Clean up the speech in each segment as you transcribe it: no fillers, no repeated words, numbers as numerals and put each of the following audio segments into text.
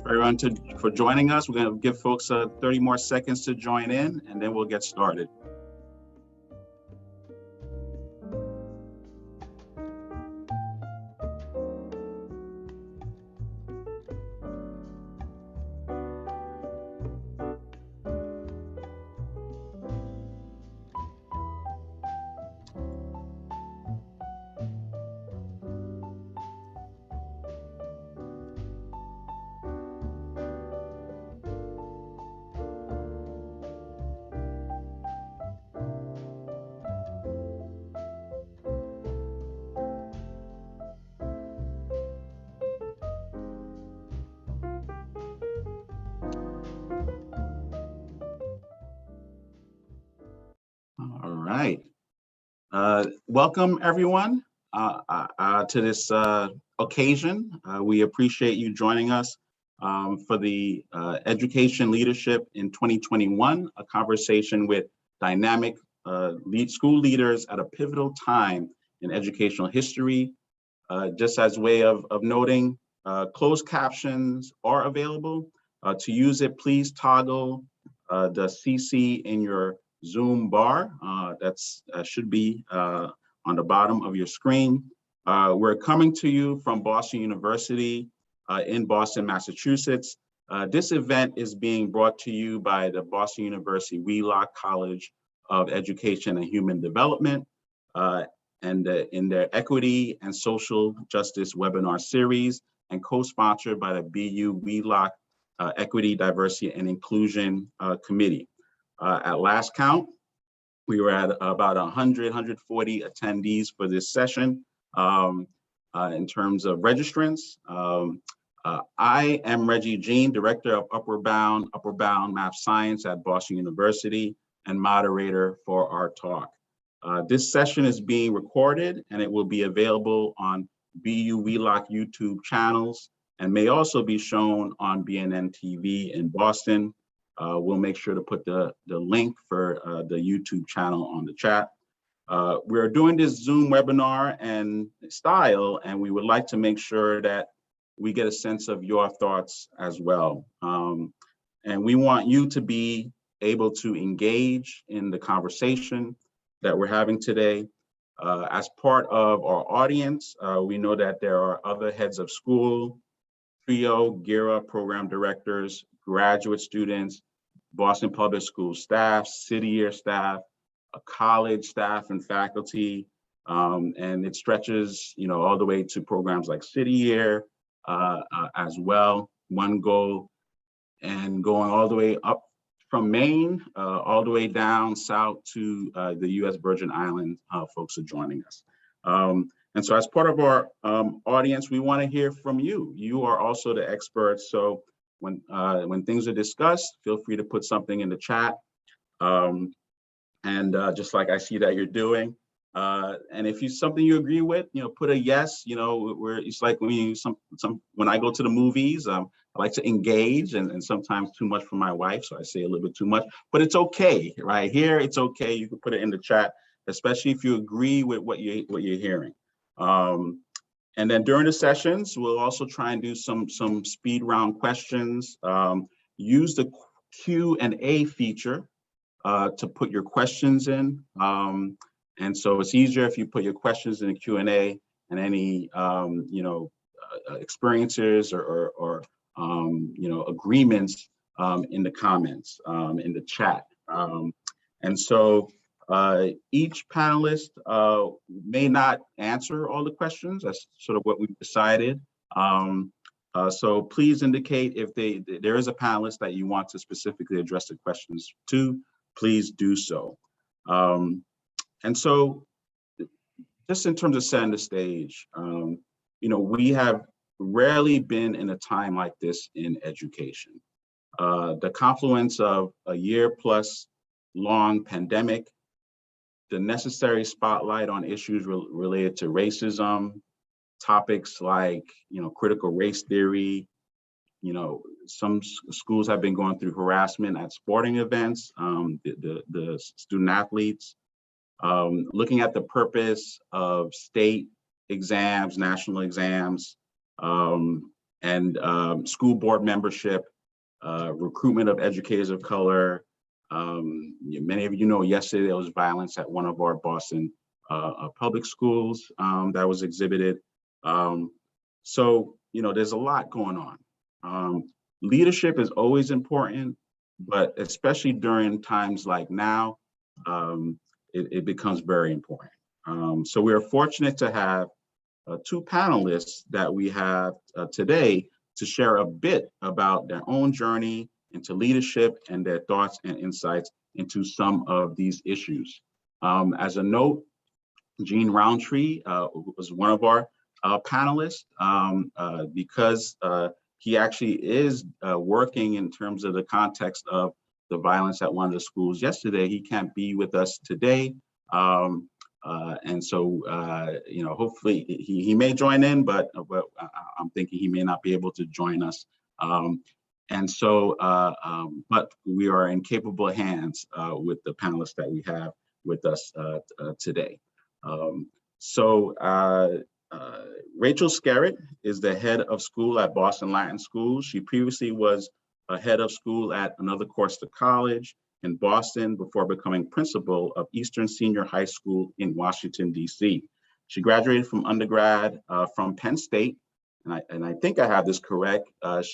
for everyone for joining us. We're going to give folks 30 more seconds to join in, and then we'll get started. All right. Welcome, everyone, to this occasion. We appreciate you joining us for the Education Leadership in 2021, a conversation with dynamic school leaders at a pivotal time in educational history. Just as way of noting, closed captions are available. To use it, please toggle the CC in your Zoom bar. That's should be on the bottom of your screen. We're coming to you from Boston University in Boston, Massachusetts. This event is being brought to you by the Boston University Wheelock College of Education and Human Development and in their Equity and Social Justice webinar series, and co-sponsored by the BU Wheelock Equity, Diversity, and Inclusion Committee. At last count, we were at about 140 attendees for this session. In terms of registrants, I am Reggie Jean, Director of Upward Bound Math Science at Boston University, and moderator for our talk. This session is being recorded, and it will be available on BU Wheelock YouTube channels and may also be shown on BNN TV in Boston. We'll make sure to put the link for the YouTube channel on the chat. We're doing this Zoom webinar and style, and we would like to make sure that we get a sense of your thoughts as well. And we want you to be able to engage in the conversation that we're having today. As part of our audience, we know that there are other heads of school, TRIO, GERA program directors, graduate students, Boston Public School staff, City Year staff, college staff and faculty, and it stretches, all the way to programs like City Year as well, One Goal, and going all the way up from Maine, all the way down south to the U.S. Virgin Islands. Folks are joining us. And so as part of our audience, we want to hear from you. You are also the experts. So when things are discussed, feel free to put something in the chat. Just like I see that you're doing. And if it's something you agree with, put a yes. It's like when I go to the movies, I like to engage, and sometimes too much for my wife, so I say a little bit too much, but it's okay, right? Here, it's okay. You can put it in the chat, especially if you agree with what you're hearing. And then during the sessions, we'll also try and do some speed round questions. Use the Q&A feature to put your questions in. And so it's easier if you put your questions in the Q&A, and any experiences or agreements in the comments in the chat. And so each panelist may not answer all the questions. That's sort of what we've decided. So please indicate if there is a panelist that you want to specifically address the questions to, please do so. And so just in terms of setting the stage, we have rarely been in a time like this in education. The confluence of a year-plus long pandemic, the necessary spotlight on issues related to racism, topics like, critical race theory. Some schools have been going through harassment at sporting events, the student athletes, looking at the purpose of state exams, national exams, and school board membership, recruitment of educators of color. Many of you know yesterday there was violence at one of our Boston public schools that was exhibited. So, there's a lot going on. Leadership is always important, but especially during times like now, it becomes very important. So we are fortunate to have two panelists that we have today to share a bit about their own journey into leadership and their thoughts and insights into some of these issues. As a note, Gene Roundtree was one of our panelists because he actually is working in terms of the context of the violence at one of the schools yesterday. He can't be with us today. And so, hopefully he may join in, but I'm thinking he may not be able to join us. But we are in capable hands with the panelists that we have with us today. Rachel Skerritt is the head of school at Boston Latin School. She previously was a head of school at another Corsta College in Boston before becoming principal of Eastern Senior High School in Washington, D.C. She graduated from undergrad from Penn State, and I think I have this correct. UPenn.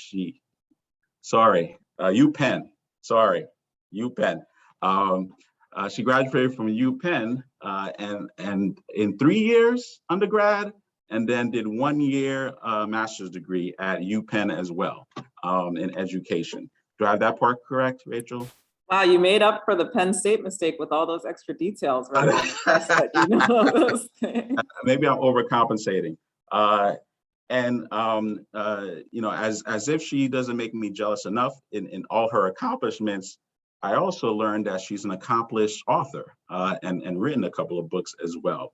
She graduated from UPenn and in 3 years undergrad, and then did 1 year master's degree at UPenn as well in education. Do I have that part correct, Rachel? Wow, you made up for the Penn State mistake with all those extra details, right? Those things. Maybe I'm overcompensating. As if she doesn't make me jealous enough in all her accomplishments, I also learned that she's an accomplished author and written a couple of books as well.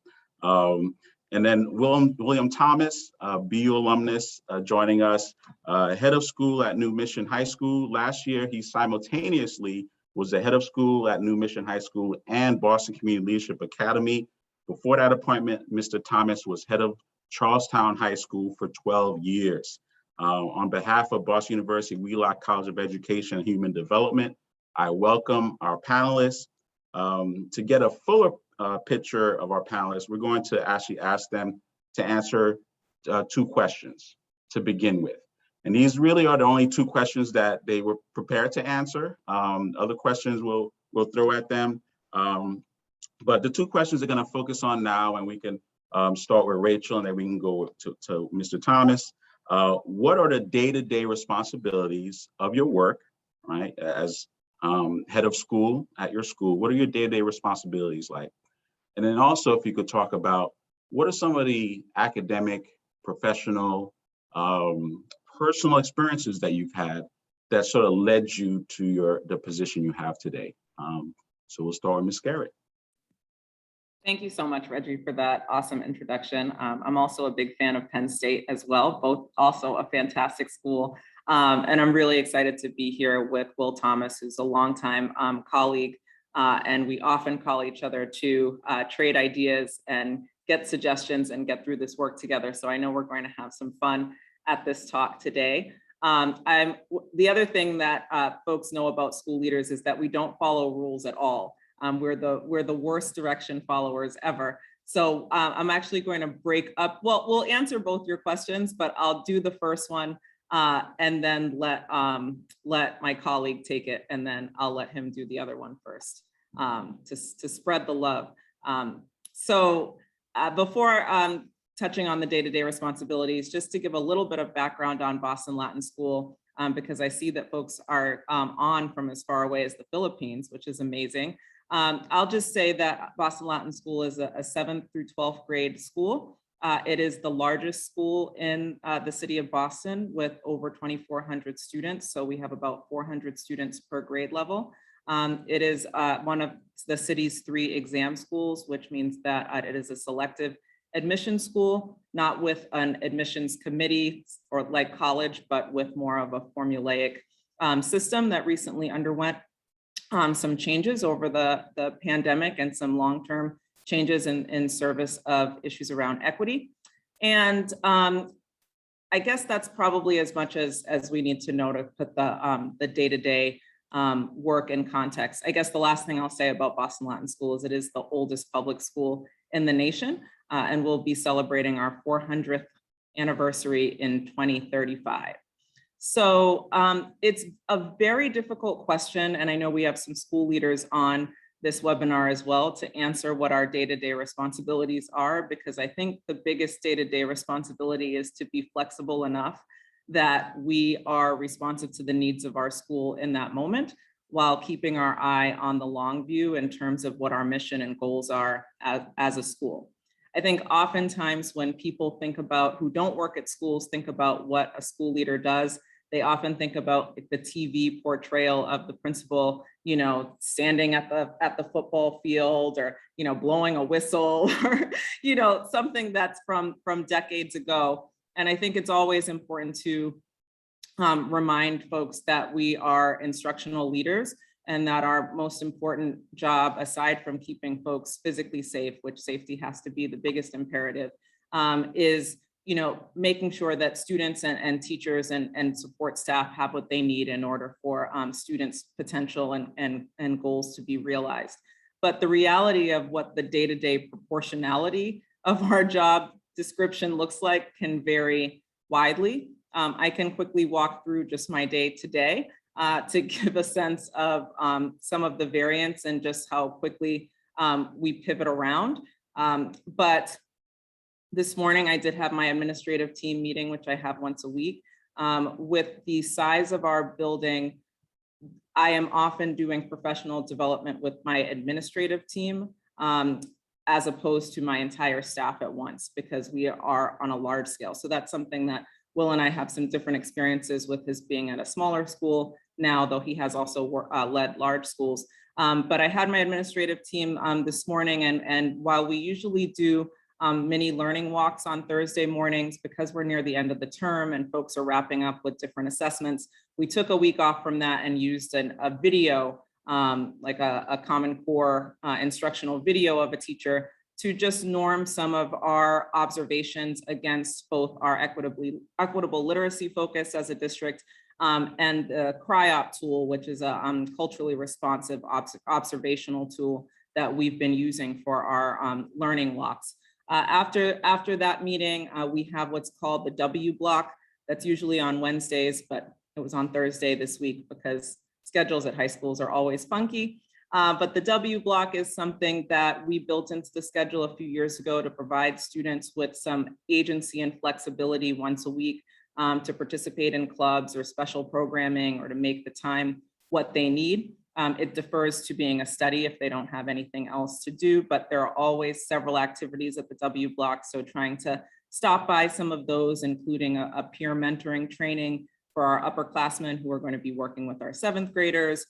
And then William Thomas, BU alumnus, joining us, head of school at New Mission High School. Last year, he simultaneously was the head of school at New Mission High School and Boston Community Leadership Academy. Before that appointment, Mr. Thomas was head of Charlestown High School for 12 years. On behalf of Boston University Wheelock College of Education and Human Development, I welcome our panelists. To get a fuller picture of our panelists, we're going to actually ask them to answer two questions to begin with. And these really are the only two questions that they were prepared to answer. Other questions we'll throw at them. But the two questions are going to focus on now, and we can start with Rachel, and then we can go to Mr. Thomas. What are the day-to-day responsibilities of your work, right? As head of school at your school, what are your day-to-day responsibilities like? And then also, if you could talk about what are some of the academic, professional, personal experiences that you've had that sort of led you to the position you have today. So we'll start with Ms. Skerritt. Thank you so much, Reggie, for that awesome introduction. I'm also a big fan of Penn State as well, both also a fantastic school. And I'm really excited to be here with Will Thomas, who's a longtime colleague, and we often call each other to trade ideas and get suggestions and get through this work together. So I know we're going to have some fun at this talk today. The other thing that folks know about school leaders is that we don't follow rules at all. We're the worst direction followers ever. So I'm actually going to break up. Well, we'll answer both your questions, but I'll do the first one and then let my colleague take it, and then I'll let him do the other one first to spread the love. Before touching on the day-to-day responsibilities, just to give a little bit of background on Boston Latin School, because I see that folks are on from as far away as the Philippines, which is amazing. I'll just say that Boston Latin School is a 7th through 12th grade school. It is the largest school in the city of Boston with over 2,400 students. So we have about 400 students per grade level. It is one of the city's 3 exam schools, which means that it is a selective admission school, not with an admissions committee or like college, but with more of a formulaic system that recently underwent some changes over the pandemic and some long-term changes in service of issues around equity. And I guess that's probably as much as we need to know to put the day-to-day work in context. I guess the last thing I'll say about Boston Latin School is it is the oldest public school in the nation, and we'll be celebrating our 400th anniversary in 2035. So it's a very difficult question, and I know we have some school leaders on this webinar as well to answer what our day-to-day responsibilities are, because I think the biggest day-to-day responsibility is to be flexible enough that we are responsive to the needs of our school in that moment, while keeping our eye on the long view in terms of what our mission and goals are as a school. I think oftentimes when people think about, who don't work at schools, think about what a school leader does, they often think about the TV portrayal of the principal, you know, standing at the football field, or, you know, blowing a whistle, or, you know, something that's from decades ago. And I think it's always important to remind folks that we are instructional leaders, and that our most important job, aside from keeping folks physically safe, which safety has to be the biggest imperative, is, you know, making sure that students and teachers and support staff have what they need in order for students' potential and goals to be realized. But the reality of what the day-to-day proportionality of our job description looks like can vary widely. I can quickly walk through just my day today to give a sense of some of the variance and just how quickly we pivot around. But this morning I did have my administrative team meeting, which I have once a week. With the size of our building, I am often doing professional development with my administrative team, as opposed to my entire staff at once, because we are on a large scale. So that's something that Will and I have some different experiences with, his being at a smaller school now, though he has also led large schools. But I had my administrative team this morning, and while we usually do mini learning walks on Thursday mornings, because we're near the end of the term and folks are wrapping up with different assessments, we took a week off from that and used a video, like a Common Core instructional video of a teacher, to just norm some of our observations against both our equitable literacy focus as a district, and the CRIOP tool, which is a culturally responsive observational tool that we've been using for our learning walks. After that meeting, we have what's called the W block. That's usually on Wednesdays, but it was on Thursday this week because schedules at high schools are always funky. But the W block is something that we built into the schedule a few years ago to provide students with some agency and flexibility once a week to participate in clubs or special programming, or to make the time what they need. It defers to being a study if they don't have anything else to do, but there are always several activities at the W block. So trying to stop by some of those, including a peer mentoring training for our upperclassmen who are going to be working with our 7th graders,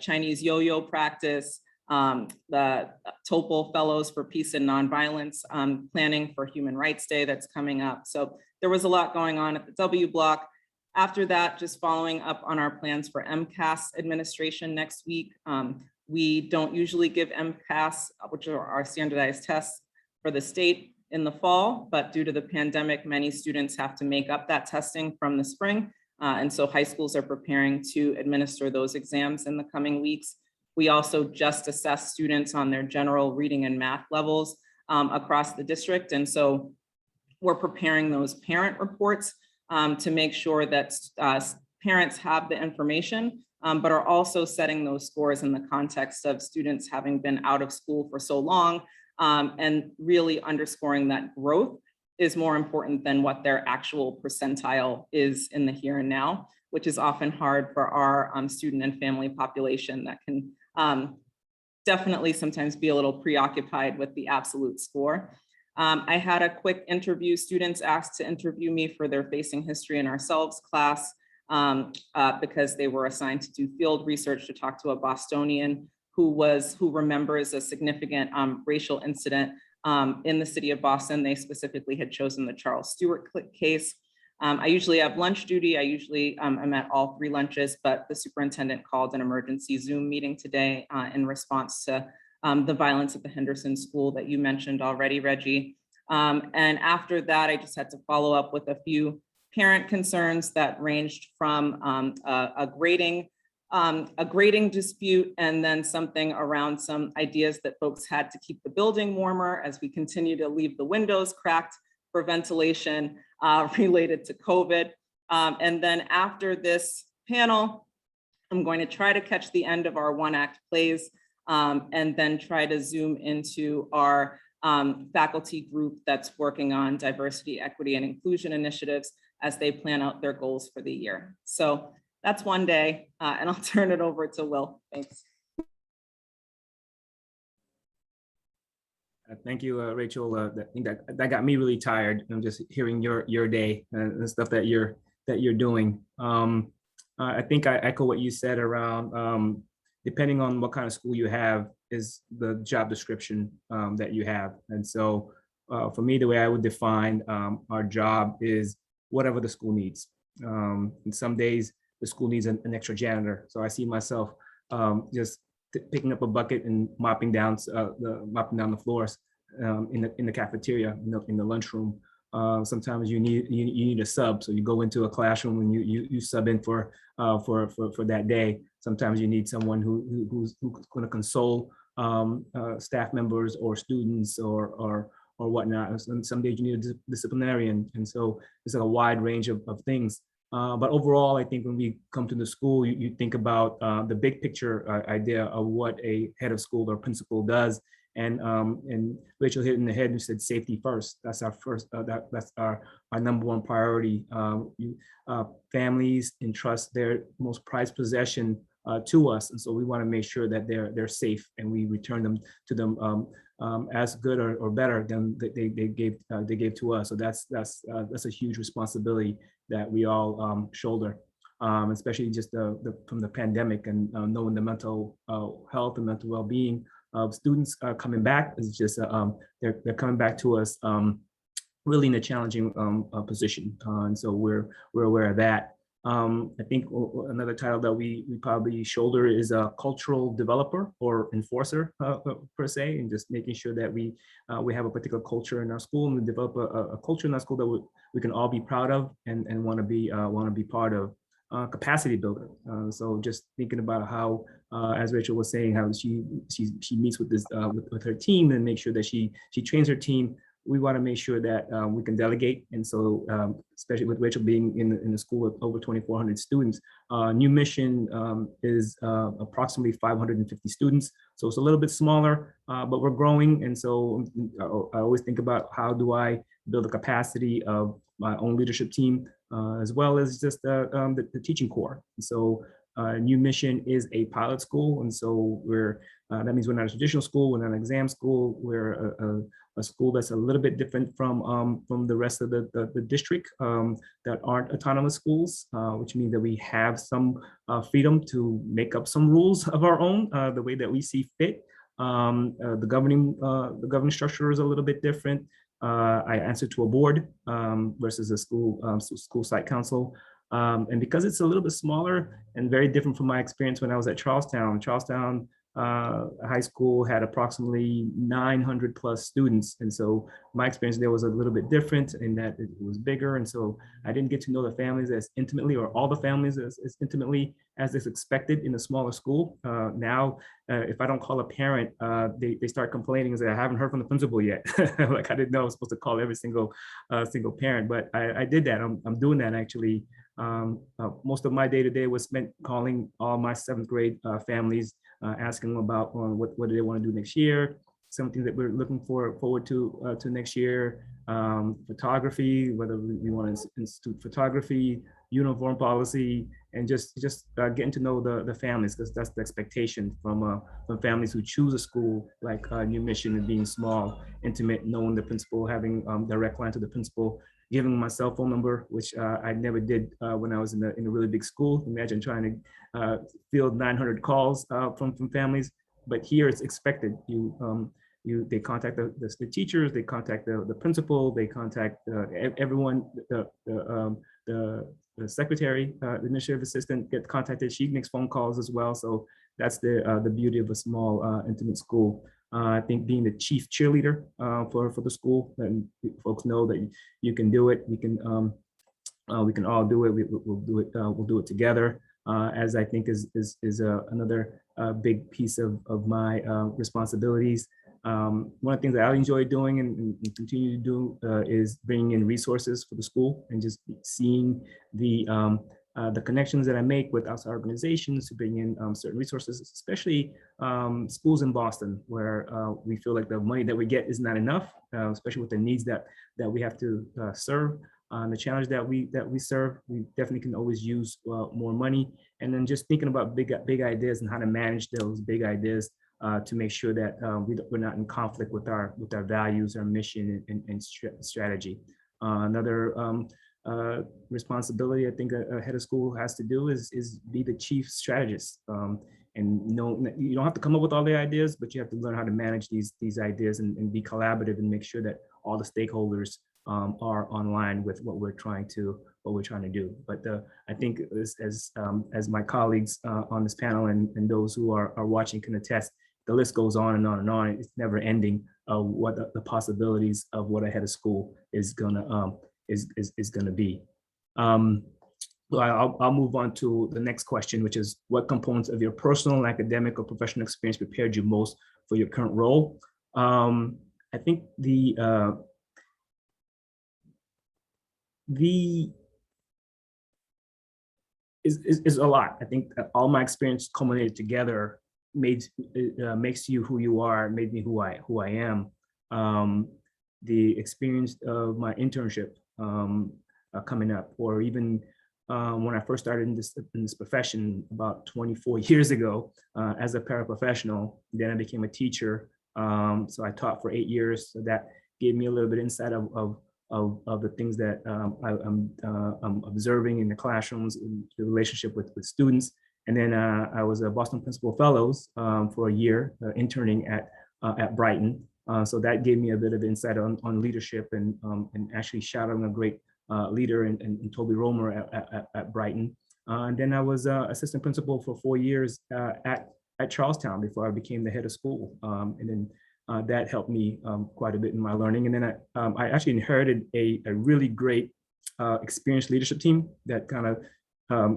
Chinese yo-yo practice, the TOEFL Fellows for Peace and Nonviolence, planning for Human Rights Day that's coming up. So there was a lot going on at the W block. After that, just following up on our plans for MCAS administration next week. We don't usually give MCAS, which are our standardized tests for the state, in the fall, but due to the pandemic, many students have to make up that testing from the spring. And so high schools are preparing to administer those exams in the coming weeks. We also just assess students on their general reading and math levels across the district. And so we're preparing those parent reports to make sure that parents have the information, but are also setting those scores in the context of students having been out of school for so long, and really underscoring that growth is more important than what their actual percentile is in the here and now, which is often hard for our student and family population that can definitely sometimes be a little preoccupied with the absolute score. I had a quick interview. Students asked to interview me for their Facing History and Ourselves class because they were assigned to do field research to talk to a Bostonian who remembers a significant racial incident in the city of Boston. They specifically had chosen the Charles Stewart case. I usually have lunch duty. I usually am at all 3 lunches, but the superintendent called an emergency Zoom meeting today in response to the violence at the Henderson School that you mentioned already, Reggie. And after that, I just had to follow up with a few parent concerns that ranged from a grading dispute, and then something around some ideas that folks had to keep the building warmer as we continue to leave the windows cracked for ventilation related to COVID. And then after this panel, I'm going to try to catch the end of our one-act plays and then try to zoom into our faculty group that's working on diversity, equity, and inclusion initiatives as they plan out their goals for the year. So that's one day, and I'll turn it over to Will. Thanks. Thank you, Rachel. That got me really tired. I'm just hearing your day and the stuff that you're doing. I think I echo what you said around depending on what kind of school you have is the job description that you have. And so for me, the way I would define our job is whatever the school needs. And some days the school needs an extra janitor. So I see myself just picking up a bucket and mopping down the floors in the cafeteria, in the lunchroom. Sometimes you need a sub, so you go into a classroom and you sub in for that day. Sometimes you need someone who's going to console staff members or students or whatnot. And some days you need a disciplinarian, and so there's a wide range of things. But overall, I think when we come to the school, you think about the big picture idea of what a head of school or principal does. And Rachel hit in the head and said safety first. That's our first. That's our number one priority. Families entrust their most prized possession to us, and so we want to make sure that they're safe, and we return them to them as good or better than they gave to us. So that's a huge responsibility that we all shoulder, especially just from the pandemic and knowing the mental health and mental well-being of students coming back is just they're coming back to us really in a challenging position, and so we're aware of that. I think another title that we probably shoulder is a cultural developer or enforcer per se, and just making sure that we have a particular culture in our school, and we develop a culture in our school that we can all be proud of and want to be part of. Capacity builder. So just thinking about how, as Rachel was saying, how she meets with this with her team and make sure that she trains her team. We want to make sure that we can delegate, and so especially with Rachel being in the school with over 2,400 students, New Mission is approximately 550 students, so it's a little bit smaller, but we're growing, and so I always think about how do I build the capacity of my own leadership team, as well as just the teaching core. And so New Mission is a pilot school, and so that means we're not a traditional school, we're not an exam school, we're a school that's a little bit different from the rest of the district that aren't autonomous schools, which means that we have some freedom to make up some rules of our own the way that we see fit. The governing structure is a little bit different. I answer to a board versus a school site council. And because it's a little bit smaller and very different from my experience when I was at Charlestown High School had approximately 900 plus students. And so my experience there was a little bit different in that it was bigger. And so I didn't get to know the families as intimately, or all the families as intimately as is expected in a smaller school. Now, if I don't call a parent, they start complaining and say, I haven't heard from the principal yet. Like I didn't know I was supposed to call every single parent, but I did that. I'm doing that actually. Most of my day-to-day was spent calling all my 7th grade families, asking them about what do they want to do next year, something that we're looking forward to next year, photography, whether we want to institute photography, uniform policy, and just getting to know the families, because that's the expectation from families who choose a school like New Mission, and being small, intimate, knowing the principal, having direct line to the principal, giving my cell phone number, which I never did when I was in a really big school. Imagine trying to field 900 calls from families, but here it's expected. They contact the teachers, they contact the principal, they contact everyone, the secretary, the administrative assistant get contacted. She makes phone calls as well. So that's the beauty of a small intimate school. I think being the chief cheerleader for the school, and folks know that you can do it. We can all do it. We'll do it. We'll do it together. As I think is another big piece of my responsibilities. One of the things that I enjoy doing and continue to do is bringing in resources for the school and just seeing the connections that I make with outside organizations to bring in certain resources, especially schools in Boston, where we feel like the money that we get is not enough, especially with the needs that we have to serve. The challenge that we serve, we definitely can always use more money. And then just thinking about big ideas and how to manage those big ideas to make sure that we're not in conflict with our values, our mission, and strategy. Another responsibility I think a head of school has to do is be the chief strategist. And you don't have to come up with all the ideas, but you have to learn how to manage these ideas and be collaborative and make sure that all the stakeholders are online with what we're trying to do. But I think as my colleagues on this panel and those who are watching can attest, the list goes on and on and on. It's never ending of what the possibilities of what a head of school is gonna be. I'll move on to the next question, which is what components of your personal, academic, or professional experience prepared you most for your current role? I think is a lot. I think that all my experience culminated together makes you who you are, made me who I am. The experience of my internship coming up, or even when I first started in this profession about 24 years ago as a paraprofessional. Then I became a teacher. So I taught for 8 years. So that gave me a little bit of insight of the things that I'm observing in the classrooms, in the relationship with students. And then I was a Boston Principal Fellows for a year, interning at Brighton. So that gave me a bit of insight on leadership and actually shadowing a great leader in Toby Romer at Brighton. And then I was assistant principal for 4 years at Charlestown before I became the head of school. And then that helped me quite a bit in my learning. And then I actually inherited a really great experienced leadership team that kind of,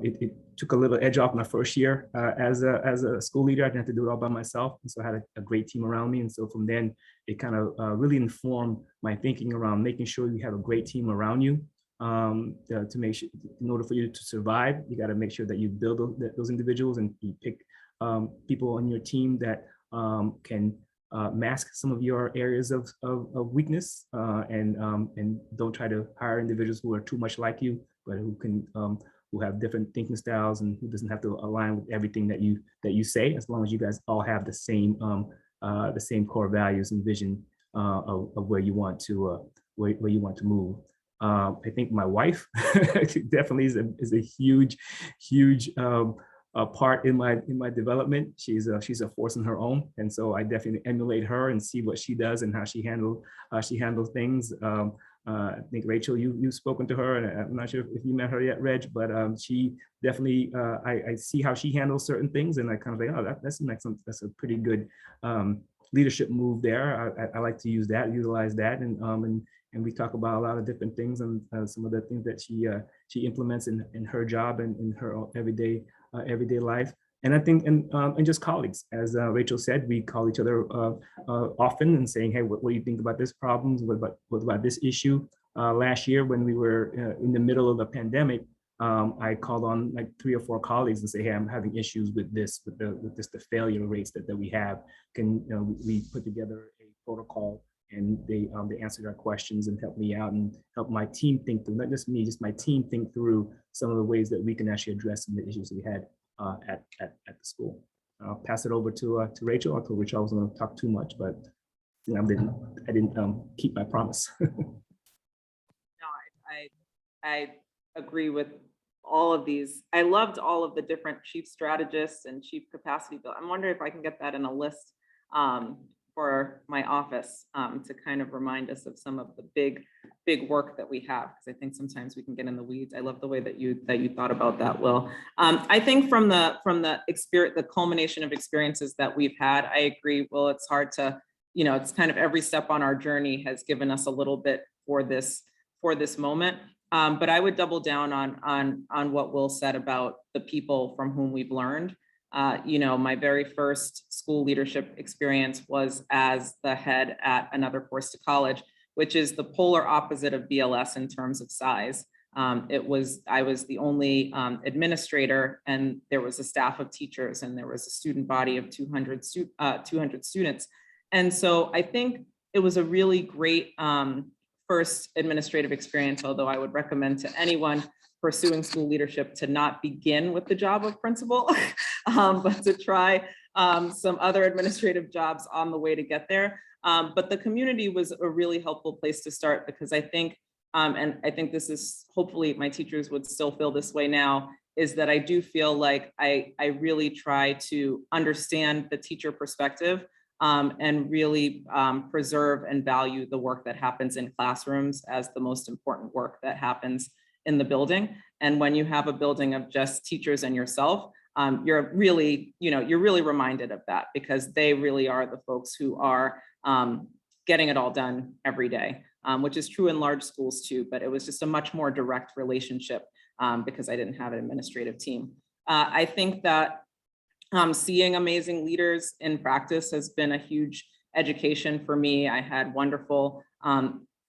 it took a little edge off my first year as a school leader. I didn't have to do it all by myself. And so I had a great team around me. And so from then, it kind of really informed my thinking around making sure you have a great team around you. To make sure, in order for you to survive, you got to make sure that you build those individuals and you pick people on your team that can mask some of your areas of weakness, and don't try to hire individuals who are too much like you, but who can who have different thinking styles and who doesn't have to align with everything that you say, as long as you guys all have the same core values and vision of where you want to move. I think my wife definitely is a huge part in my development. She's a force in her own, and so I definitely emulate her and see what she does and how she handles things. I think Rachel, you've spoken to her, and I'm not sure if you met her yet, Reg, but she definitely I see how she handles certain things, and I kind of like, oh, that's a pretty good leadership move there. I like to utilize that, and we talk about a lot of different things and some of the things that she implements in her job and in her everyday life. And I think, and just colleagues, as Rachel said, we call each other often and saying, hey, what do you think about this problem? What about this issue? Last year, when we were in the middle of the pandemic, I called on like 3 or 4 colleagues and say, hey, I'm having issues with the failure rates that we have. Can we put together a protocol? And they answered our questions and helped me out and helped my team think through, not just me, just my team think through some of the ways that we can actually address some of the issues that we had at the school. I'll pass it over to Rachel. I told Rachel I wasn't going to talk too much, but I didn't keep my promise. No, I agree with all of these. I loved all of the different chief strategists and chief capacity build. I'm wondering if I can get that in a list for my office to kind of remind us of some of the big big work that we have, because I think sometimes we can get in the weeds. I love the way that you thought about that, Will. I think from the experience, the culmination of experiences that we've had, I agree, Will, it's hard to, it's kind of every step on our journey has given us a little bit for this moment. But I would double down on what Will said about the people from whom we've learned. My very first school leadership experience was as the head at another course to college, which is the polar opposite of BLS in terms of size. I was the only administrator, and there was a staff of teachers, and there was a student body of 200 students. And so I think it was a really great first administrative experience, although I would recommend to anyone pursuing school leadership to not begin with the job of principal, but to try some other administrative jobs on the way to get there. But the community was a really helpful place to start, because I think, and I think this is, hopefully my teachers would still feel this way now, is that I do feel like I really try to understand the teacher perspective and really preserve and value the work that happens in classrooms as the most important work that happens in the building. And when you have a building of just teachers and yourself, you're really reminded of that, because they really are the folks who are getting it all done every day, which is true in large schools too, but it was just a much more direct relationship because I didn't have an administrative team. I think that seeing amazing leaders in practice has been a huge education for me. I had wonderful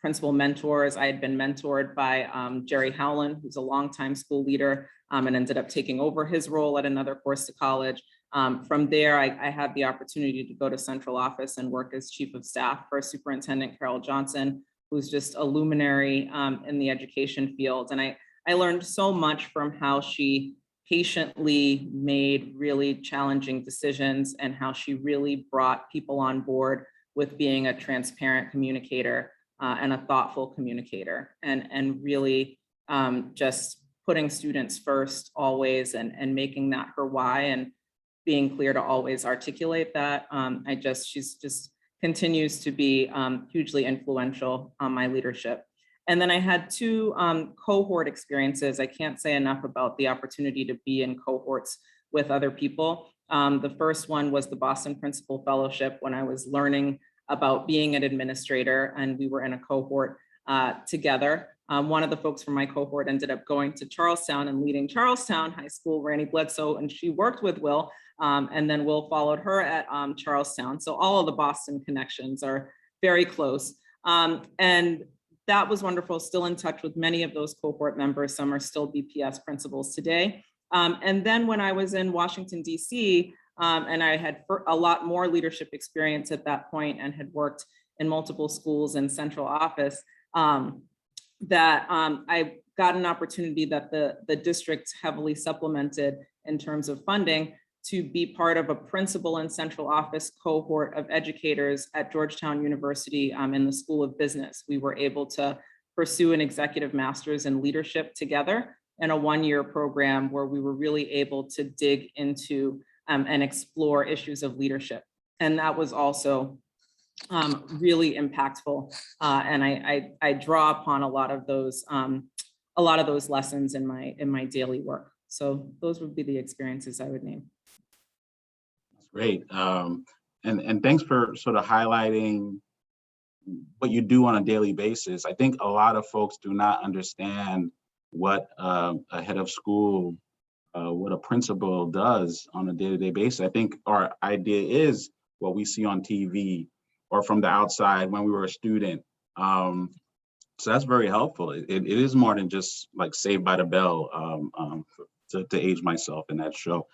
principal mentors. I had been mentored by Jerry Howland, who's a longtime school leader, and ended up taking over his role at another course to college. From there, I had the opportunity to go to central office and work as chief of staff for Superintendent Carol Johnson, who's just a luminary in the education field. And I learned so much from how she patiently made really challenging decisions, and how she really brought people on board with being a transparent communicator and a thoughtful communicator, and really just putting students first always, and making that her why, and being clear to always articulate that. She's just continues to be hugely influential on my leadership. And then I had two cohort experiences. I can't say enough about the opportunity to be in cohorts with other people. The first one was the Boston Principal Fellowship, when I was learning about being an administrator, and we were in a cohort together. One of the folks from my cohort ended up going to Charlestown and leading Charlestown High School, Randy Bledsoe, and she worked with Will, and then Will followed her at Charlestown. So all of the Boston connections are very close. And that was wonderful, still in touch with many of those cohort members. Some are still BPS principals today. And then when I was in Washington, DC, and I had a lot more leadership experience at that point, and had worked in multiple schools and central office, that I got an opportunity that the district heavily supplemented in terms of funding, to be part of a principal and central office cohort of educators at Georgetown University in the School of Business. We were able to pursue an executive master's in leadership together in a one-year program, where we were really able to dig into and explore issues of leadership. And that was also really impactful. And I draw upon a lot of those lessons in my daily work. So those would be the experiences I would name. Great. And thanks for sort of highlighting what you do on a daily basis. I think a lot of folks do not understand what a head of school, what a principal does on a day-to-day basis. I think our idea is what we see on TV or from the outside when we were a student. So that's very helpful. It is more than just like Saved by the Bell, to age myself in that show.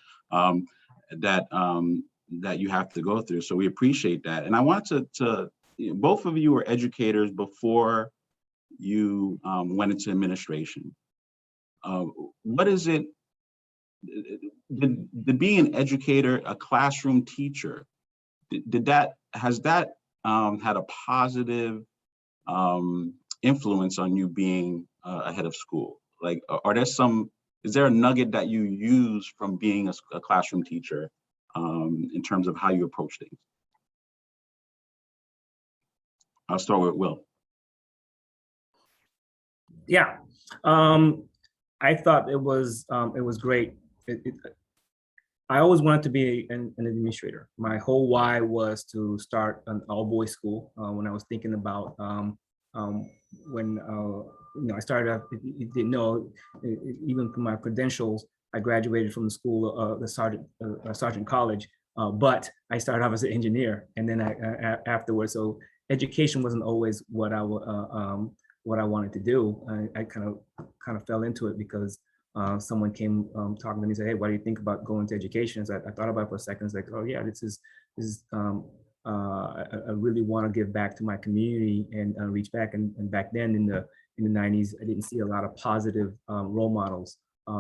That you have to go through. So we appreciate that. And I wanted to both of you were educators before you went into administration. What is it, did being an educator, a classroom teacher, has that had a positive influence on you being a head of school? Like, is there a nugget that you use from being a classroom teacher in terms of how you approach things? I'll start with Will. Yeah, I thought it was great. I always wanted to be an administrator. My whole why was to start an all-boys school. When I was thinking about when I started out, you didn't know, even from my credentials, I graduated from the school, the Sergeant College, but I started off as an engineer, and then afterwards. So education wasn't always what I wanted to do. I kind of fell into it because someone came talking to me and said, "Hey, what do you think about going to education?" So I thought about it for a second. It's like, oh yeah, this is I really want to give back to my community and reach back. And back then in the 90s, I didn't see a lot of positive role models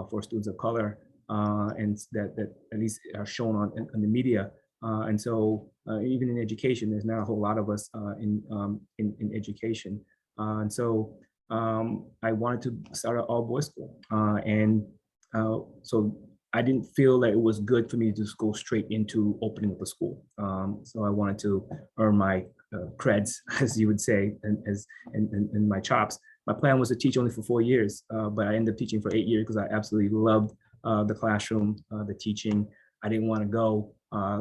for students of color, and that at least are shown on the media. And so even in education, there's not a whole lot of us in education. And so I wanted to start an all-boys school. So I didn't feel that it was good for me to just go straight into opening up a school. So I wanted to earn my creds, as you would say, and my chops. My plan was to teach only for 4 years, but I ended up teaching for 8 years because I absolutely loved the classroom, the teaching. I didn't want to go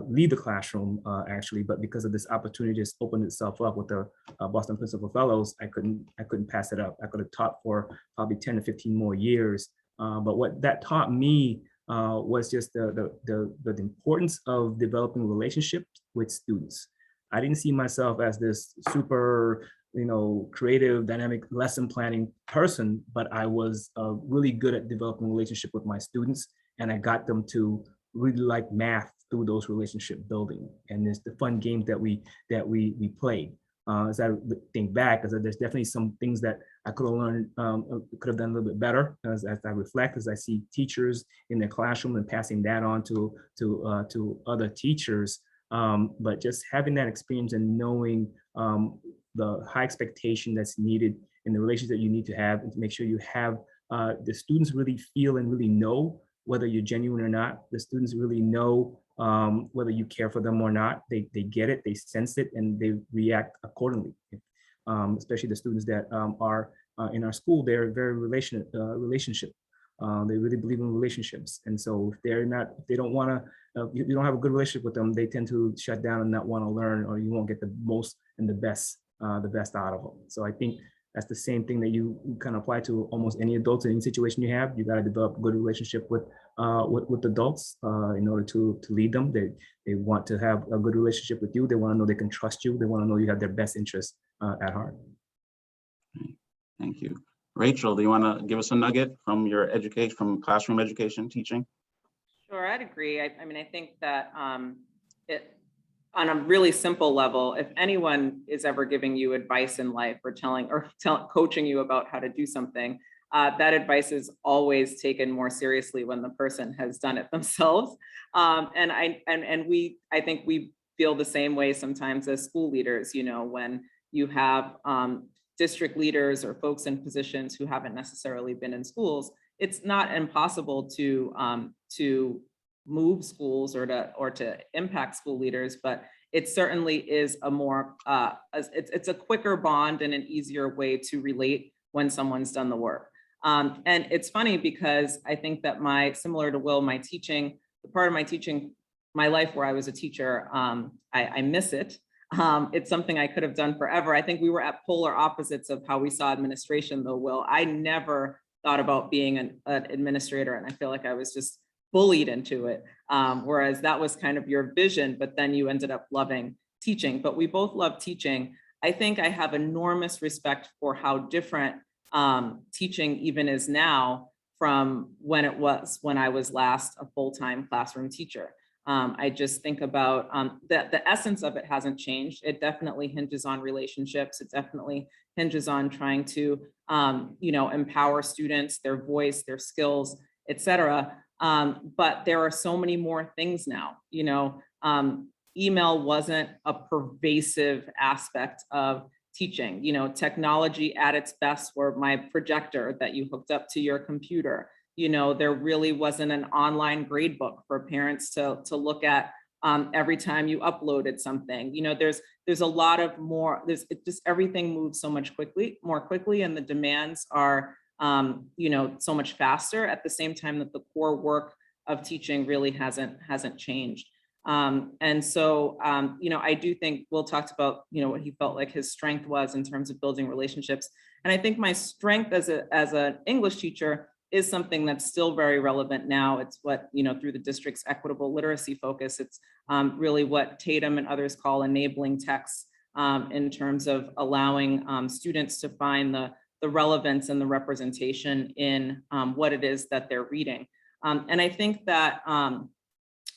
leave the classroom actually, but because of this opportunity just opened itself up with the Boston Principal Fellows, I couldn't pass it up. I could have taught for probably 10 to 15 more years. But what that taught me was just the importance of developing relationships with students. I didn't see myself as this super, creative, dynamic lesson planning person, but I was really good at developing relationship with my students, and I got them to really like math through those relationship building, and it's the fun games that we played. As I think back, as there's definitely some things that I could have learned, could have done a little bit better. As I reflect, as I see teachers in their classroom and passing that on to other teachers, but just having that experience and knowing the high expectation that's needed in the relations that you need to have, and to make sure you have the students really feel and really know whether you're genuine or not. The students really know whether you care for them or not. They get it, they sense it, and they react accordingly. Especially the students that are in our school, they're very relationship. They really believe in relationships, and so if they don't want to, you don't have a good relationship with them, they tend to shut down and not want to learn, or you won't get the most and the best out of them. So I think that's the same thing that you kind of apply to almost any adults in any situation you have. You got to develop a good relationship with adults in order to lead them. They want to have a good relationship with you. They want to know they can trust you. They want to know you have their best interests at heart. Thank you. Rachel, do you want to give us a nugget from your education, from classroom education teaching? Sure, I'd agree. I mean, I think that on a really simple level, if anyone is ever giving you advice in life or coaching you about how to do something, that advice is always taken more seriously when the person has done it themselves. And I think we feel the same way sometimes as school leaders, when you have district leaders or folks in positions who haven't necessarily been in schools. It's not impossible to move schools or to impact school leaders, but it certainly is a more it's a quicker bond and an easier way to relate when someone's done the work. And it's funny because I think that similar to Will, the part of my life where I was a teacher, I miss it. It's something I could have done forever. I think we were at polar opposites of how we saw administration, though, Will. I never thought about being an administrator, and I feel like I was just bullied into it, whereas that was kind of your vision, but then you ended up loving teaching. But we both love teaching. I think I have enormous respect for how different teaching even is now from when I was last a full-time classroom teacher. I just think about that the essence of it hasn't changed. It definitely hinges on relationships. It definitely hinges on trying to empower students, their voice, their skills, et cetera. But there are so many more things now. Email wasn't a pervasive aspect of teaching. Technology at its best were my projector that you hooked up to your computer. There really wasn't an online grade book for parents to look at every time you uploaded something. You know, there's a lot of more, it just everything moves so much more quickly, and the demands are, you know, so much faster at the same time that the core work of teaching really hasn't changed. And so, you know, I do think Will talked about, you know, what he felt like his strength was in terms of building relationships. And I think my strength as an English teacher is something that's still very relevant now. It's what, you know, through the district's equitable literacy focus, it's really what Tatum and others call enabling texts, in terms of allowing students to find the relevance and the representation in what it is that they're reading. And I think that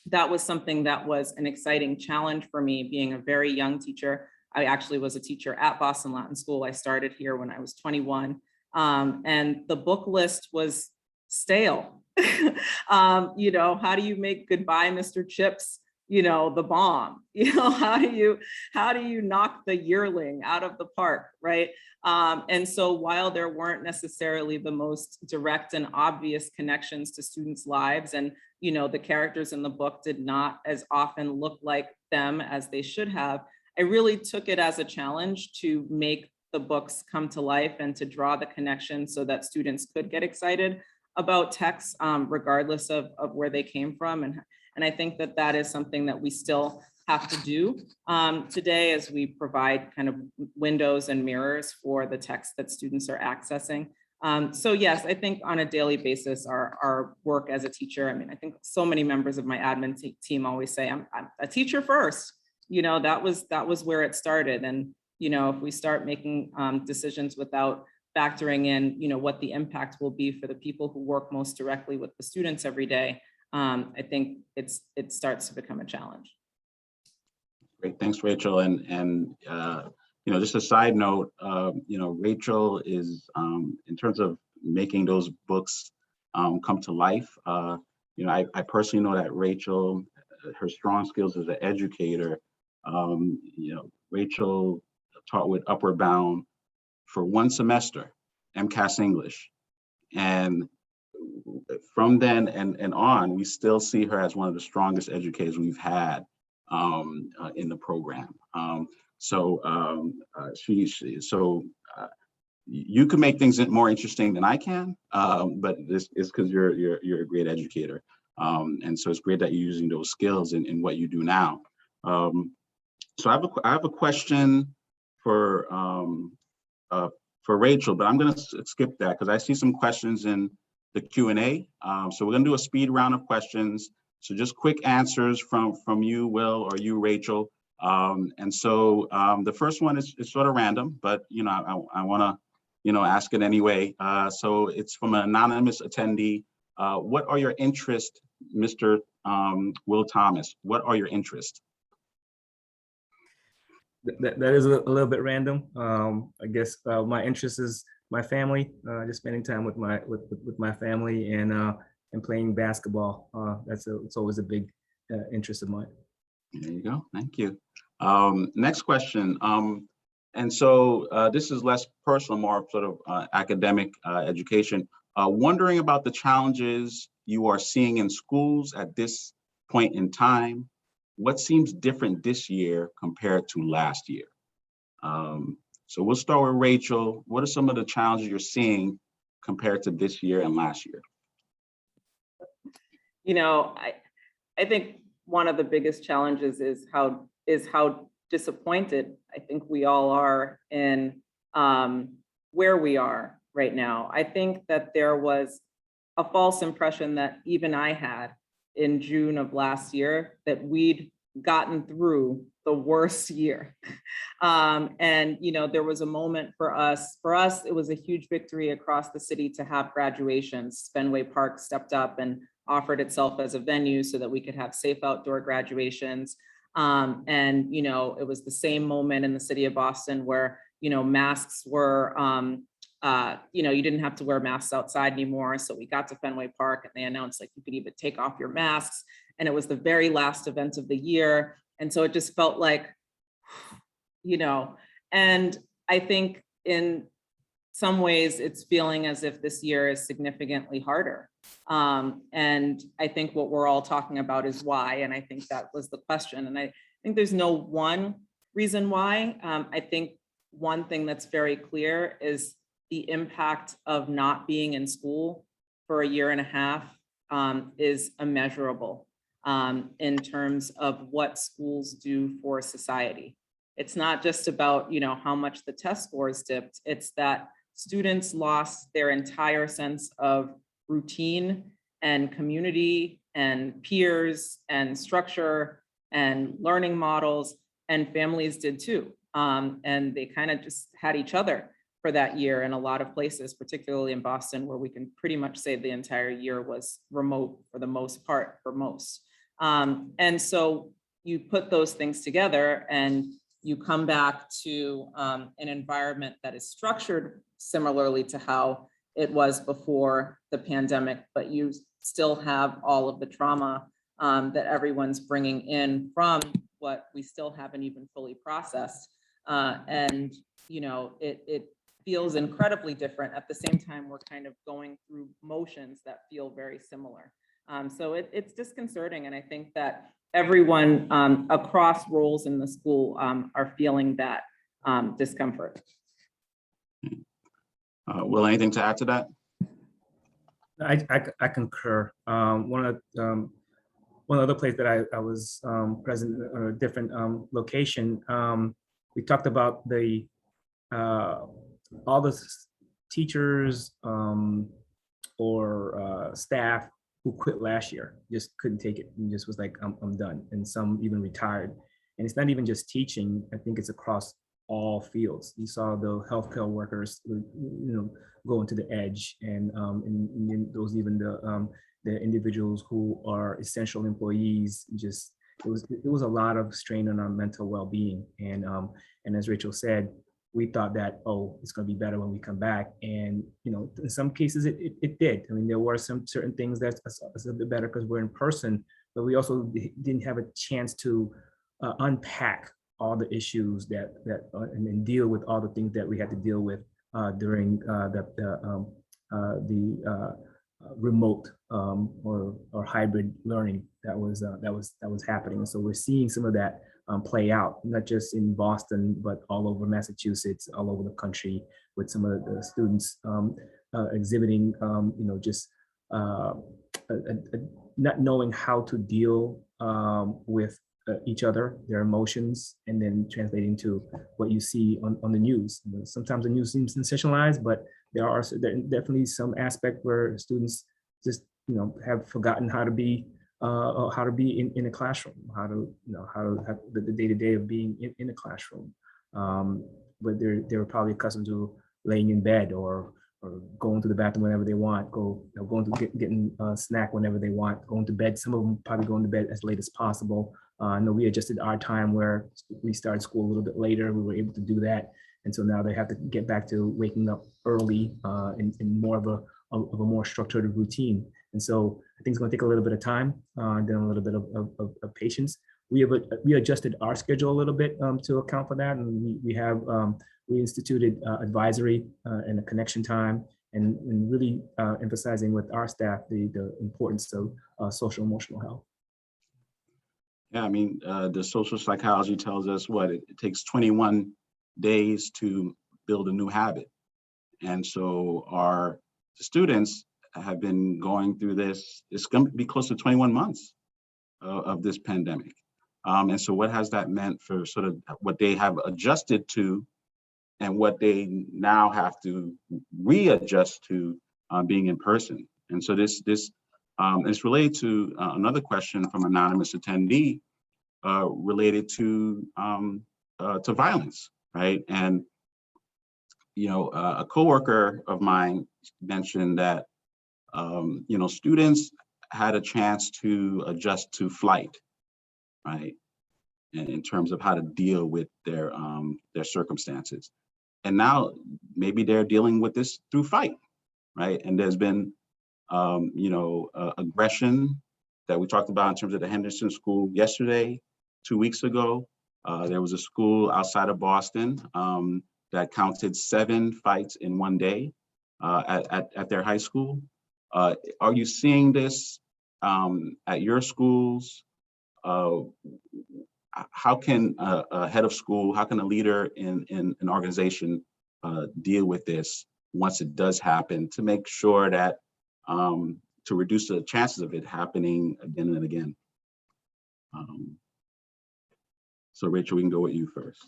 that was something that was an exciting challenge for me, being a very young teacher. I actually was a teacher at Boston Latin School. I started here when I was 21. And the book list was stale. You know, how do you make Goodbye, Mr. Chips, you know, the bomb? You know, how do you knock the yearling out of the park, right? And so while there weren't necessarily the most direct and obvious connections to students' lives, and, you know, the characters in the book did not as often look like them as they should have, I really took it as a challenge to make the books come to life and to draw the connection so that students could get excited about texts, regardless of where they came from. And I think that that is something that we still have to do today, as we provide kind of windows and mirrors for the text that students are accessing. So yes, I think on a daily basis, our work as a teacher, I mean, I think so many members of my admin team always say, I'm a teacher first. You know, that was where it started. And, you know, if we start making decisions without factoring in, you know, what the impact will be for the people who work most directly with the students every day, I think it starts to become a challenge. Great, thanks, Rachel. And you know, just a side note, you know, Rachel is, in terms of making those books come to life, you know, I personally know that Rachel, her strong skills as an educator, you know, Rachel taught with Upward Bound for one semester, MCAS English. And from then and on, we still see her as one of the strongest educators we've had in the program. You can make things more interesting than I can, but this is because you're a great educator. And so it's great that you're using those skills in what you do now. So I have a question for Rachel, but I'm going to skip that because I see some questions in the Q&A. So we're going to do a speed round of questions. So just quick answers from you, Will, or you, Rachel. And so the first one is sort of random, but you know, I want to, you know, ask it anyway. So it's from an anonymous attendee. What are your interests, Mr. Will Thomas? What are your interests? That is a little bit random. I guess my interest is my family, just spending time with my family and playing basketball. It's always a big interest of mine. There you go. Thank you. Next question. And so this is less personal, more sort of academic education. Wondering about the challenges you are seeing in schools at this point in time. What seems different this year compared to last year? So we'll start with Rachel. What are some of the challenges you're seeing compared to this year and last year? You know, I think one of the biggest challenges is how disappointed I think we all are in where we are right now. I think that there was a false impression that even I had in June of last year that we'd gotten through the worst year. And, you know, there was a moment for us, it was a huge victory across the city to have graduations. Fenway Park stepped up and offered itself as a venue so that we could have safe outdoor graduations. And, you know, it was the same moment in the city of Boston where, you know, masks were, you know, you didn't have to wear masks outside anymore. So we got to Fenway Park and they announced like you could even take off your masks. And it was the very last event of the year. And so it just felt like, you know, and I think in some ways it's feeling as if this year is significantly harder. And I think what we're all talking about is why, and I think that was the question. And I think there's no one reason why. I think one thing that's very clear is the impact of not being in school for a year and a half is immeasurable in terms of what schools do for society. It's not just about, how much the test scores dipped, it's that students lost their entire sense of routine and community and peers and structure and learning models, and families did too. And they kind of just had each other for that year in a lot of places, particularly in Boston, where we can pretty much say the entire year was remote for the most part for most. And so you put those things together and you come back to an environment that is structured similarly to how it was before the pandemic, but you still have all of the trauma that everyone's bringing in from what we still haven't even fully processed. And it feels incredibly different. At the same time, we're kind of going through motions that feel very similar. So it's disconcerting. And I think that everyone across roles in the school are feeling that discomfort. Will, anything to add to that? I concur. One other place that I was present at a different location, we talked about the all the teachers or staff who quit last year, just couldn't take it and just was like, I'm done. And some even retired. And it's not even just teaching. I think it's across all fields. You saw the healthcare workers, going to the edge, and those even the individuals who are essential employees. Just it was a lot of strain on our mental well-being. And as Rachel said, we thought that, it's going to be better when we come back. And, in some cases it did. I mean, there were some certain things that's a bit better because we're in person, but we also didn't have a chance to unpack all the issues and then deal with all the things that we had to deal with during the remote or hybrid learning that was happening. And so we're seeing some of that play out, not just in Boston, but all over Massachusetts, all over the country, with some of the students exhibiting, not knowing how to deal with each other, their emotions, and then translating to what you see on the news. Sometimes the news seems sensationalized, but there are definitely some aspect where students just have forgotten how to be in a classroom, how to have the day-to-day of being in a classroom. But they were probably accustomed to laying in bed or going to the bathroom whenever they want, going to getting a snack whenever they want, going to bed. Some of them probably going to bed as late as possible. I know we adjusted our time where we started school a little bit later. We were able to do that. And so now they have to get back to waking up early in more of a more structured routine. And so I think it's going to take a little bit of time, and then a little bit of patience. We adjusted our schedule a little bit to account for that. And we instituted advisory and a connection time, and really emphasizing with our staff the importance of social emotional health. Yeah, I mean, the social psychology tells us it takes 21 days to build a new habit. And so our students have been going through this. It's going to be close to 21 months of this pandemic. And so what has that meant for sort of what they have adjusted to and what they now have to readjust to being in person? And so this is related to another question from an anonymous attendee related to violence, right? And a coworker of mine mentioned that students had a chance to adjust to flight, right? In terms of how to deal with their circumstances. And now maybe they're dealing with this through fight, right? And there's been aggression that we talked about in terms of the Henderson School yesterday, 2 weeks ago. There was a school outside of Boston that counted 7 fights in one day at their high school. Are you seeing this at your schools? How can a head of school, how can a leader in an organization deal with this once it does happen, to make sure that to reduce the chances of it happening again and again? So Rachel, we can go with you first.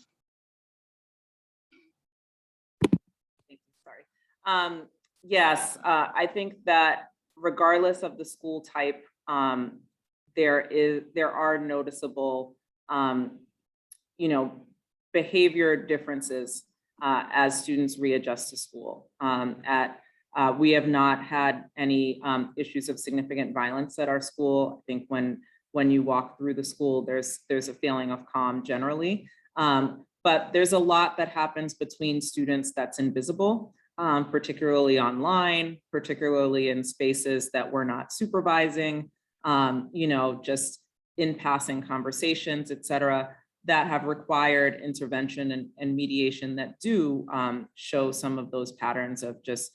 Sorry. Yes, I think that regardless of the school type, there are noticeable, behavior differences as students readjust to school. We have not had any issues of significant violence at our school. I think when you walk through the school, there's a feeling of calm generally. But there's a lot that happens between students that's invisible, particularly online, particularly in spaces that we're not supervising, just in passing conversations, et cetera, that have required intervention and mediation that do show some of those patterns of just,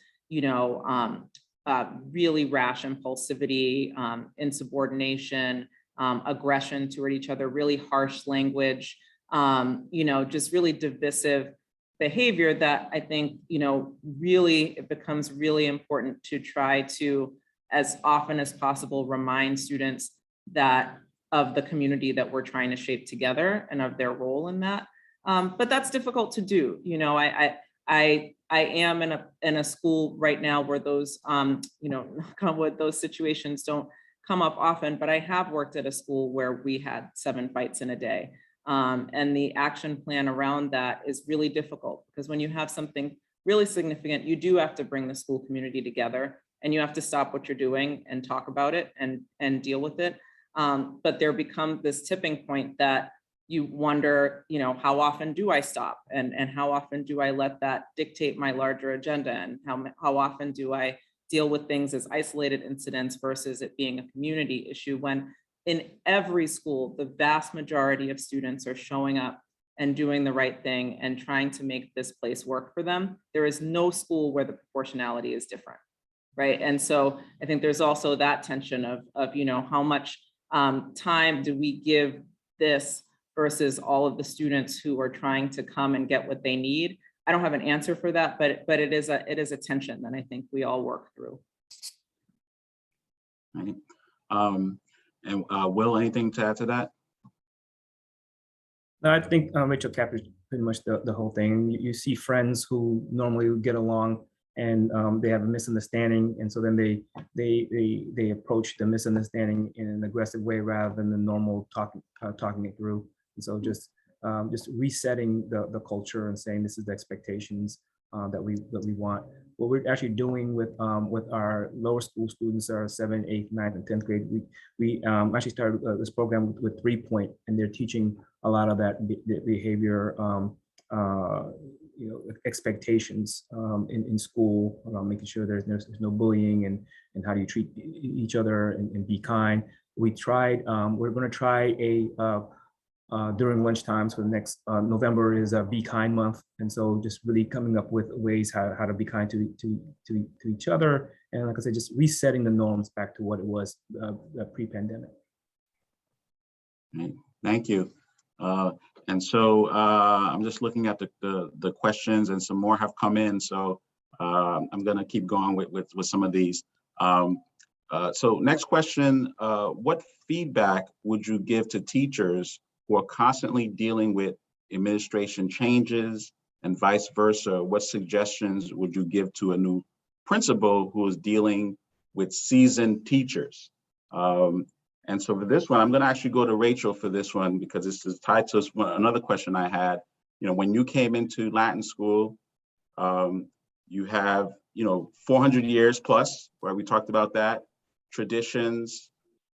really rash impulsivity, insubordination, aggression toward each other, really harsh language, just really divisive behavior that I think, really it becomes really important to try to, as often as possible, remind students that of the community that we're trying to shape together and of their role in that. But that's difficult to do. I am in a school right now where those, knock on wood, those situations don't come up often, but I have worked at a school where we had 7 fights in a day. And the action plan around that is really difficult, because when you have something really significant, you do have to bring the school community together, and you have to stop what you're doing and talk about it and deal with it. But there becomes this tipping point that you wonder, how often do I stop, and how often do I let that dictate my larger agenda, and how often do I deal with things as isolated incidents versus it being a community issue, when in every school, the vast majority of students are showing up and doing the right thing and trying to make this place work for them. There is no school where the proportionality is different, right? And so I think there's also that tension of how much time do we give this versus all of the students who are trying to come and get what they need. I don't have an answer for that, but it is a tension that I think we all work through. Right. And Will, anything to add to that? No, I think Rachel captured pretty much the whole thing. You see friends who normally would get along, and they have a misunderstanding, and so then they approach the misunderstanding in an aggressive way rather than the normal talking it through. And so just resetting the culture and saying this is the expectations that we want. What we're actually doing with our lower school students, our 7th, 8th, 9th, and 10th grade, we actually started this program with 3 Point, and they're teaching a lot of that behavior, expectations in school, making sure there's no bullying, and how do you treat each other and be kind. We tried, we're going to try during lunchtimes for the next November is Be Kind month, and so just really coming up with ways how to be kind to each other, and like I said, just resetting the norms back to what it was pre-pandemic. Thank you. And so I'm just looking at the questions, and some more have come in, so I'm going to keep going with some of these. So next question, what feedback would you give to teachers who are constantly dealing with administration changes and vice versa? What suggestions would you give to a new principal who is dealing with seasoned teachers? And so for this one, I'm going to actually go to Rachel for this one, because this is tied to another question I had. When you came into Latin school, you have 400 years plus, right? We talked about that, traditions,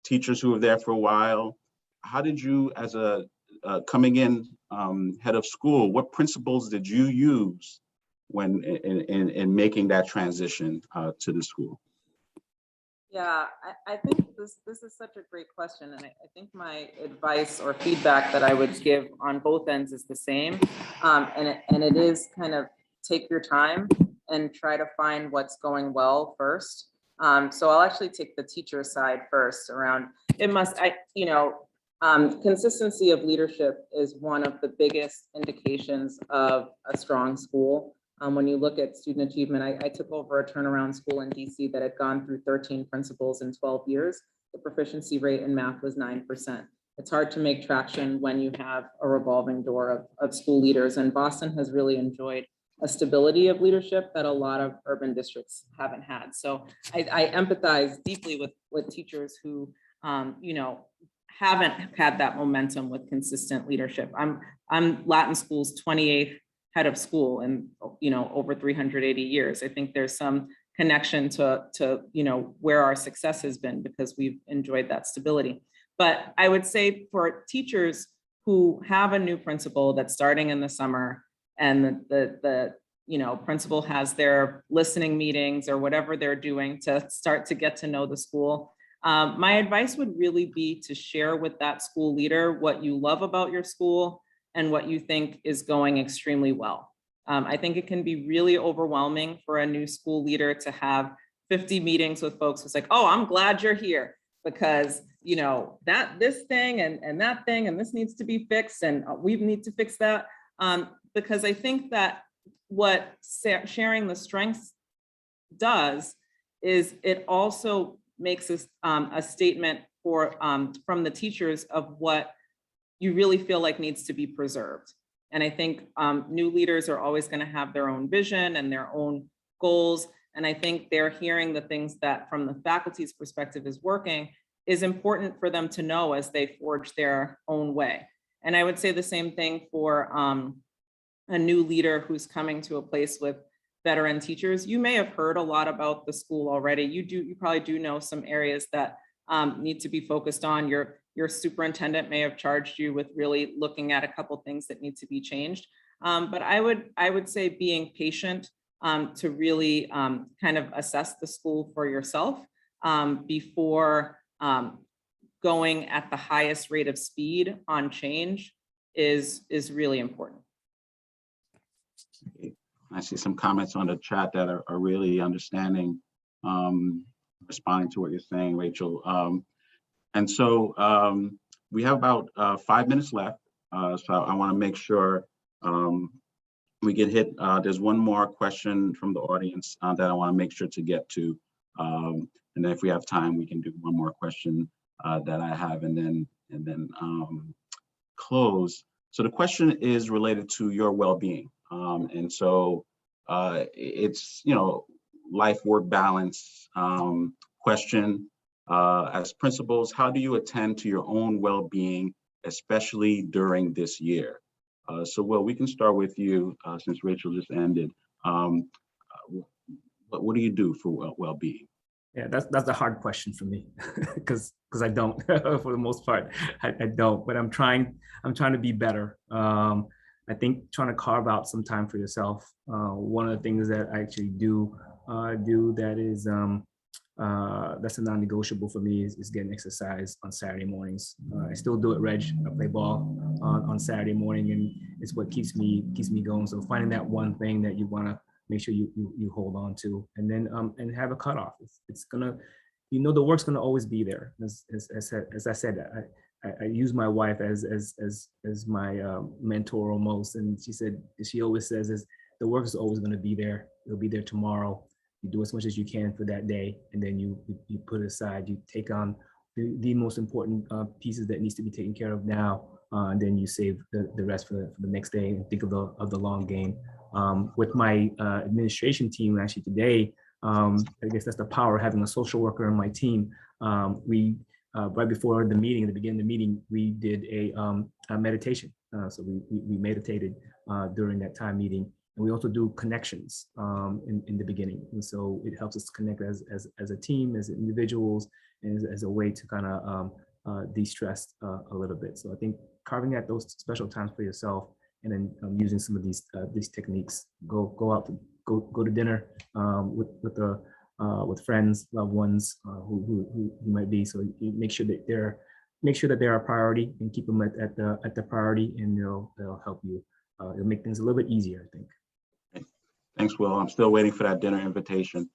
teachers who were there for a while. How did you, as a coming in head of school, what principles did you use when in making that transition to the school? Yeah, I think this is such a great question, and I think my advice or feedback that I would give on both ends is the same. And it is kind of take your time and try to find what's going well first. So I'll actually take the teacher side first around, consistency of leadership is one of the biggest indications of a strong school. When you look at student achievement, I took over a turnaround school in DC that had gone through 13 principals in 12 years. The proficiency rate in math was 9%. It's hard to make traction when you have a revolving door of school leaders. And Boston has really enjoyed a stability of leadership that a lot of urban districts haven't had. So I empathize deeply with teachers who, haven't had that momentum with consistent leadership. I'm Latin School's 28th head of school in over 380 years. I think there's some connection to where our success has been because we've enjoyed that stability. But I would say for teachers who have a new principal that's starting in the summer, and the principal has their listening meetings or whatever they're doing to start to get to know the school, my advice would really be to share with that school leader what you love about your school and what you think is going extremely well. I think it can be really overwhelming for a new school leader to have 50 meetings with folks who's like, oh, I'm glad you're here because this thing and that thing and this needs to be fixed and we need to fix that. Because I think that what sharing the strengths does is it also makes a statement from the teachers of what you really feel like needs to be preserved. And I think new leaders are always going to have their own vision and their own goals. And I think they're hearing the things that from the faculty's perspective is working is important for them to know as they forge their own way. And I would say the same thing for a new leader who's coming to a place with veteran teachers. You may have heard a lot about the school already. You probably do know some areas that need to be focused on. Your superintendent may have charged you with really looking at a couple things that need to be changed. But I would say being patient to really kind of assess the school for yourself before going at the highest rate of speed on change is really important. I see some comments on the chat that are really understanding, responding to what you're saying, Rachel. And so we have about 5 minutes left. So I want to make sure we get hit. There's one more question from the audience that I want to make sure to get to. And then if we have time, we can do one more question that I have and then close. So the question is related to your well-being. And so it's, life-work balance question. As principals, how do you attend to your own well-being, especially during this year? So, Will, we can start with you since Rachel just ended. What do you do for well-being? Yeah, that's a hard question for me because I don't for the most part I don't, but I'm trying to be better. I think trying to carve out some time for yourself. One of the things that I actually do that is that's a non-negotiable for me is getting exercise on Saturday mornings. I still do it, Reg. I play ball on Saturday morning, and it's what keeps me going. So finding that one thing that you want to make sure you hold on to, and then and have a cutoff. It's gonna, the work's gonna always be there. As I said, I use my wife as my mentor almost, and she always says is the work is always gonna be there. It'll be there tomorrow. You do as much as you can for that day, and then you put it aside. You take on the most important pieces that needs to be taken care of now, and then you save the rest for the next day and think of the long game. With my administration team actually today, I guess that's the power of having a social worker on my team. We right before the meeting, at the beginning of the meeting, we did a meditation. So we meditated during that time meeting. And we also do connections in the beginning. And so it helps us connect as a team, as individuals, and as a way to kind of de-stress a little bit. So I think carving out those special times for yourself, and then using some of these techniques. Go out to go to dinner with with friends, loved ones who might be. So you make sure that they're a priority and keep them at the priority, and they'll help you. It'll make things a little bit easier, I think. Thanks, Will. I'm still waiting for that dinner invitation.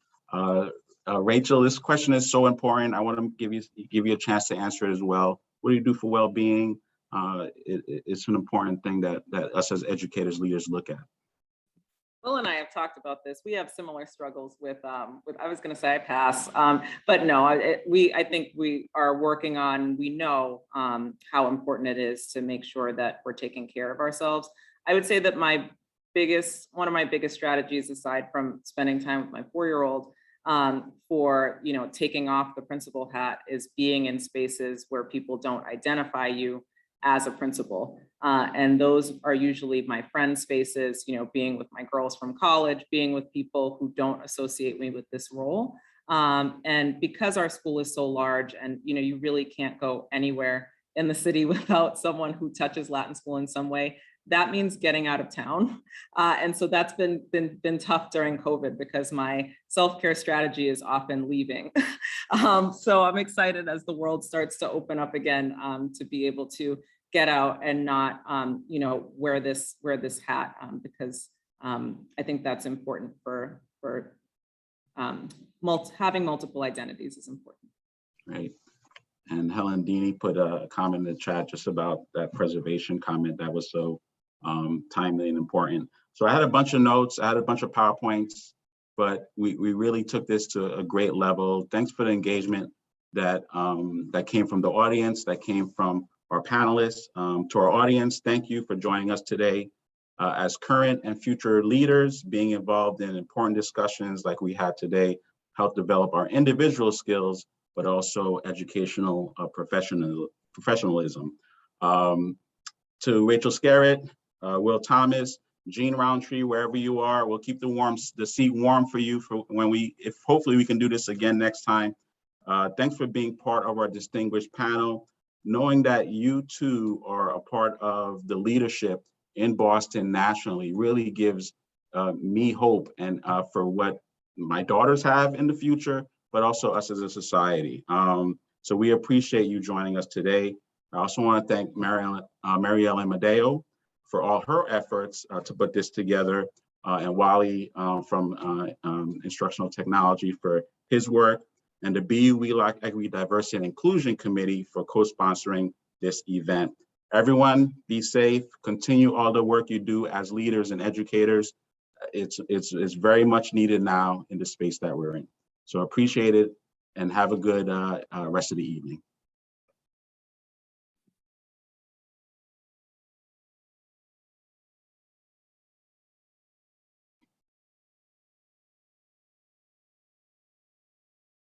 Rachel, this question is so important. I want to give you a chance to answer it as well. What do you do for well-being? It's an important thing that us as educators, leaders look at. Will and I have talked about this. We have similar struggles with I was going to say I pass, but no, I think we are working on, we know how important it is to make sure that we're taking care of ourselves. I would say that one of my biggest strategies, aside from spending time with my 4-year-old, for taking off the principal hat, is being in spaces where people don't identify you as a principal. And those are usually my friends' spaces, being with my girls from college, being with people who don't associate me with this role. And because our school is so large, and you really can't go anywhere in the city without someone who touches Latin school in some way, that means getting out of town. And so that's been tough during COVID, because my self-care strategy is often leaving. So I'm excited as the world starts to open up again, to be able to get out and not, wear this hat, because I think that's important for having multiple identities is important. Right. And Helen Dini put a comment in the chat just about that preservation comment that was so timely and important. So I had a bunch of notes, I had a bunch of PowerPoints, but we really took this to a great level. Thanks for the engagement that came from the audience, that came from our panelists. To our audience, thank you for joining us today. As current and future leaders, being involved in important discussions like we had today help develop our individual skills, but also educational professionalism. To Rachel Scarrett, Will Thomas, Gene Roundtree, wherever you are, we'll keep the seat warm for you for when hopefully we can do this again next time. Thanks for being part of our distinguished panel. Knowing that you too are a part of the leadership in Boston nationally really gives me hope, and for what my daughters have in the future, but also us as a society. So we appreciate you joining us today. I also want to thank Marielle Amadeo for all her efforts to put this together, and Wally from Instructional Technology for his work, and the BU WELAC Equity, Diversity, and Inclusion Committee for co-sponsoring this event. Everyone, be safe. Continue all the work you do as leaders and educators. It's very much needed now in the space that we're in. So appreciate it, and have a good rest of the evening.